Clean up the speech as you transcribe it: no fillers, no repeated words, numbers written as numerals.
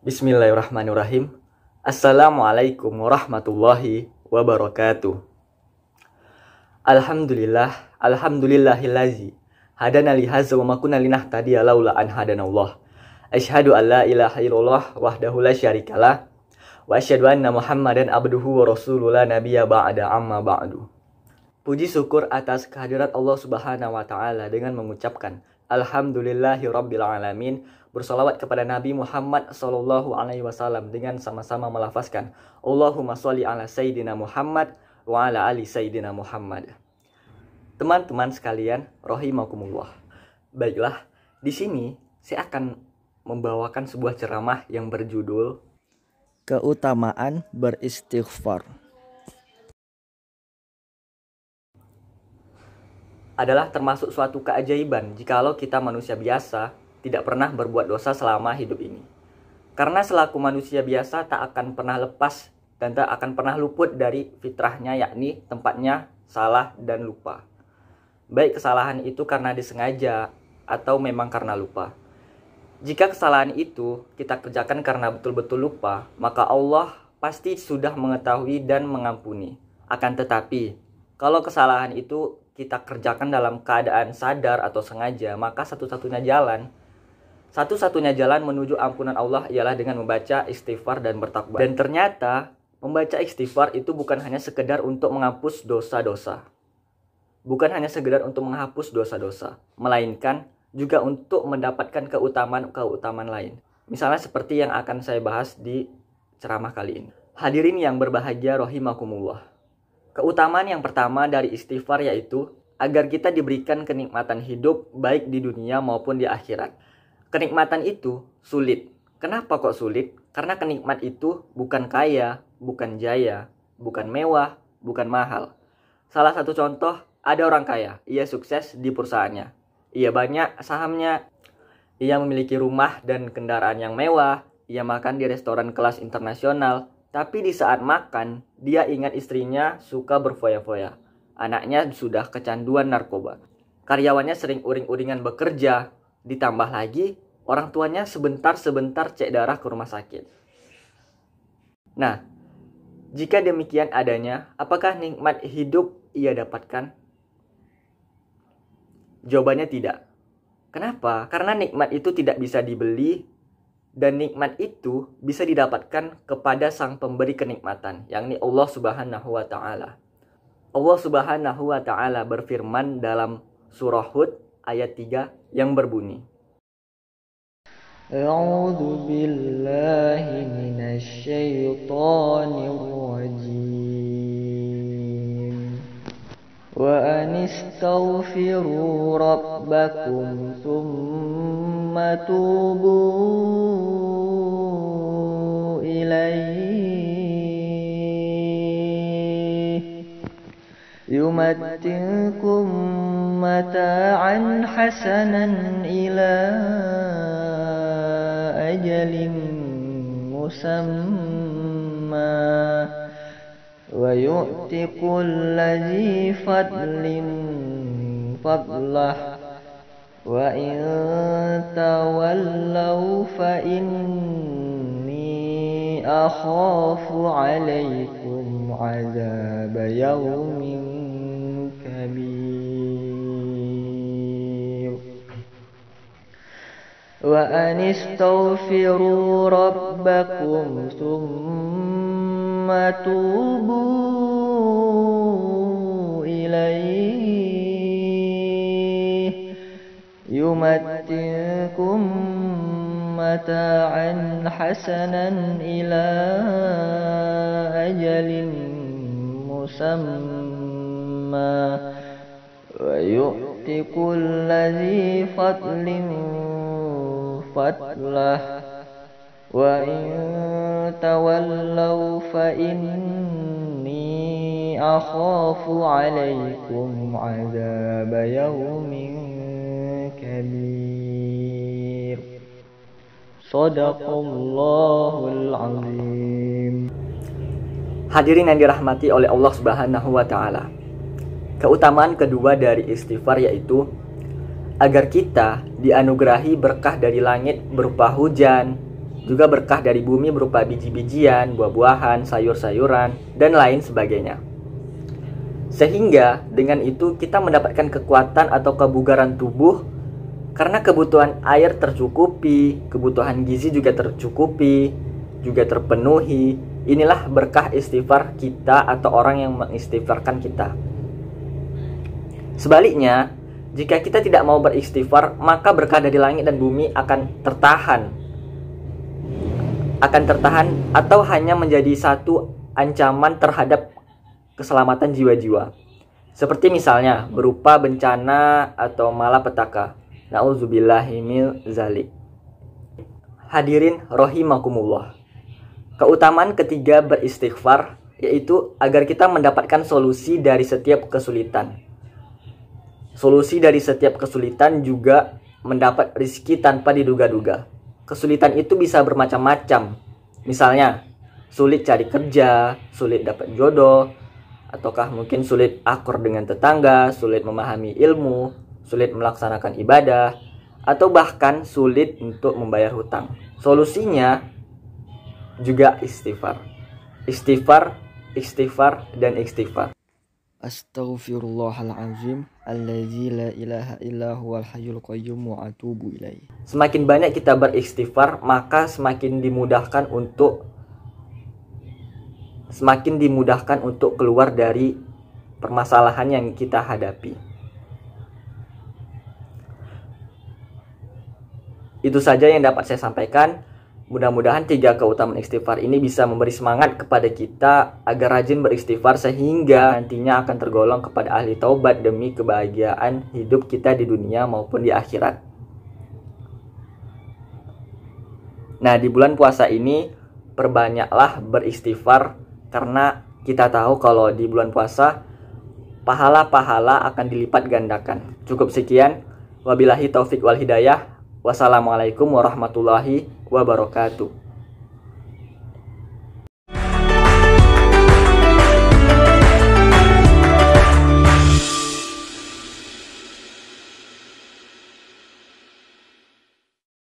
Bismillahirrahmanirrahim. Assalamualaikum warahmatullahi wabarakatuh. Alhamdulillahillazi hadana li hadza wa ma kunna linahtadiya laula an hadanallah. Asyhadu an la ilaha illallah wahdahu la syarikalah wa asyhadu anna Muhammadan abduhu wa rasuluhu la nabiyya ba'da amma ba'du. Puji syukur atas kehadirat Allah Subhanahu wa taala dengan mengucapkan alhamdulillahirabbil alamin. Bersolawat kepada Nabi Muhammad sallallahu alaihi wasallam dengan sama-sama melafazkan Allahumma sholli ala sayyidina Muhammad wa ala ali sayyidina Muhammad. Teman-teman sekalian, rahimakumullah. Baiklah, di sini saya akan membawakan sebuah ceramah yang berjudul Keutamaan Beristighfar. Adalah termasuk suatu keajaiban jikalau kita manusia biasa tidak pernah berbuat dosa selama hidup ini. Karena selaku manusia biasa tak akan pernah lepas dan tak akan pernah luput dari fitrahnya, yakni tempatnya salah dan lupa. Baik kesalahan itu karena disengaja atau memang karena lupa. Jika kesalahan itu kita kerjakan karena betul-betul lupa, maka Allah pasti sudah mengetahui dan mengampuni. Akan tetapi, kalau kesalahan itu kita kerjakan dalam keadaan sadar atau sengaja, maka satu-satunya jalan menuju ampunan Allah ialah dengan membaca istighfar dan bertakwa. Dan ternyata membaca istighfar itu bukan hanya sekedar untuk menghapus dosa-dosa. Melainkan juga untuk mendapatkan keutamaan lain. Misalnya seperti yang akan saya bahas di ceramah kali ini. Hadirin yang berbahagia rahimakumullah. Keutamaan yang pertama dari istighfar yaitu agar kita diberikan kenikmatan hidup baik di dunia maupun di akhirat. Kenikmatan itu sulit. Kenapa kok sulit? Karena kenikmat itu bukan kaya, bukan jaya, bukan mewah, bukan mahal. Salah satu contoh, ada orang kaya. Ia sukses di perusahaannya. Ia banyak sahamnya. Ia memiliki rumah dan kendaraan yang mewah. Ia makan di restoran kelas internasional. Tapi di saat makan, dia ingat istrinya suka berfoya-foya. Anaknya sudah kecanduan narkoba. Karyawannya sering uring-uringan bekerja. Ditambah lagi, orang tuanya sebentar-sebentar cek darah ke rumah sakit. Nah, jika demikian adanya, apakah nikmat hidup ia dapatkan? Jawabannya tidak. Kenapa? Karena nikmat itu tidak bisa dibeli, dan nikmat itu bisa didapatkan kepada sang pemberi kenikmatan, yakni Allah Subhanahu wa Ta'ala. Allah Subhanahu wa Ta'ala berfirman dalam surah Hud ayat 3 yang berbunyi, A'udzu billahi minasy syaithanir rajim. Wa anistaghfiru rabbakum tsumma tubu ilaihi yumatti'ukum mata'an hasanan ila ajalin musamma wa yu'ti kulli fadlin fadlah wa in tawallaw fa inni akhafu 'alaikum 'adzaba yawmin kabir. Wa anistaghfiru rabbakum tsumma tubu ilaihi yumatti'ukum mata'an hasanan ila ajalin musamma wa yu'ti kulli fadlin fadlah wa in tawallaw fa inni akhafu 'alaikum 'adzaba yawmin kabir. Sadaqallahul azim. Hadirin yang dirahmati oleh Allah Subhanahu wa taala. Keutamaan kedua dari istighfar yaitu agar kita dianugerahi berkah dari langit berupa hujan, juga berkah dari bumi berupa biji-bijian, buah-buahan, sayur-sayuran, dan lain sebagainya. Sehingga dengan itu kita mendapatkan kekuatan atau kebugaran tubuh karena kebutuhan air tercukupi, kebutuhan gizi juga tercukupi, juga terpenuhi. Inilah berkah istighfar kita atau orang yang mengistighfarkan kita. Sebaliknya, jika kita tidak mau beristighfar, maka berkah dari langit dan bumi akan tertahan atau hanya menjadi satu ancaman terhadap keselamatan jiwa-jiwa. Seperti misalnya berupa bencana atau malapetaka. Nauzubillahi min zalik. Hadirin rahimakumullah. Keutamaan ketiga beristighfar yaitu agar kita mendapatkan solusi dari setiap kesulitan. Solusi dari setiap kesulitan juga mendapat rezeki tanpa diduga-duga. Kesulitan itu bisa bermacam-macam. Misalnya, sulit cari kerja, sulit dapat jodoh, ataukah mungkin sulit akur dengan tetangga, sulit memahami ilmu, sulit melaksanakan ibadah, atau bahkan sulit untuk membayar hutang. Solusinya juga istighfar. Istighfar, istighfar, dan istighfar. Astaghfirullahalazim allazi la ilaha illa huwal hayyul qayyum wa atubu ilaih. Semakin banyak kita beristighfar, maka semakin dimudahkan untuk keluar dari permasalahan yang kita hadapi. Itu saja yang dapat saya sampaikan. Mudah-mudahan 3 keutamaan istighfar ini bisa memberi semangat kepada kita agar rajin beristighfar sehingga nantinya akan tergolong kepada ahli taubat demi kebahagiaan hidup kita di dunia maupun di akhirat. Nah, di bulan puasa ini perbanyaklah beristighfar karena kita tahu kalau di bulan puasa pahala-pahala akan dilipat gandakan. Cukup sekian. Wabillahi taufik wal hidayah. Wassalamualaikum warahmatullahi wabarakatuh.